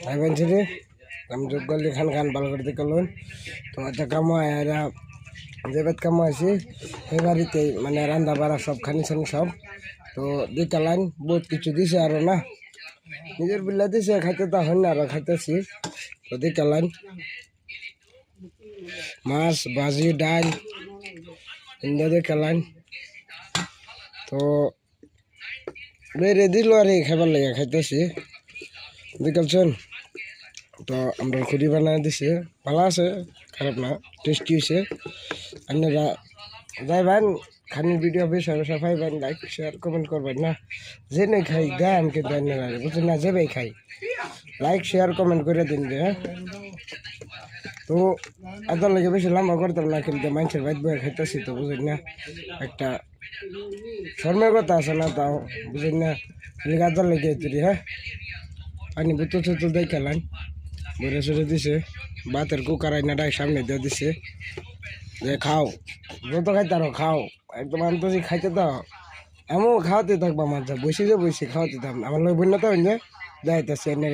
খাইবেন ছিলি আমি যোগ করলি খান খান ভালো করে দেখলেন তোমার তো কামো এরা যে বেদ কামো আছি সেই বাড়িতে মানে রান্না বাড়া সব খানিছেন সব তো দুইটা লাইন বহুত কিছু দিছে আরো না নিজের বিল্লা দিছে খাইতে তো হয় না আরো খাইতেছি তো দুইটা লাইন মাছ ভাজি ডাল ইন্দা দুইটা লাইন তো বেড়ে দিল আর খাবার লাগে খাইতেছি দেখছেন তো আমরা খুঁড়ি বানাই দিছি ভালো আছে খারাপ না টেস্টি হয়েছে আপনারা যাইবেন খানির ভিডিও বেশি বেশি পাইবেন লাইক শেয়ার কমেন্ট করবেন না যে নেই খাই দেন কিন্তু আপনারা বুঝছেন না যেভাবে খাই লাইক শেয়ার কমেন্ট করে দিন যে তো এত লাগে বেশি লম্বা করতাম না কিন্তু মানুষের বাইক বয়ে খাইতেছি তো বুঝেন না একটা শর্মের কথা আছে না তাও বুঝেন না গাজার লেগে তুই হ্যাঁ পানি বোতল চোতল দিয়ে খেলাম বলে সরে দিছে ভাতের কুকার আইনাটাই সামনে দিয়ে দিছে যে খাও যত খাইতে আরো খাও একদম আনতেছি খাইতে দাও এমন খাওয়াতে থাকবো আমার যা বসে যে বসে খাওয়াতে থাক আমার লোক বন্যতা হইলে যাইতেছে এনে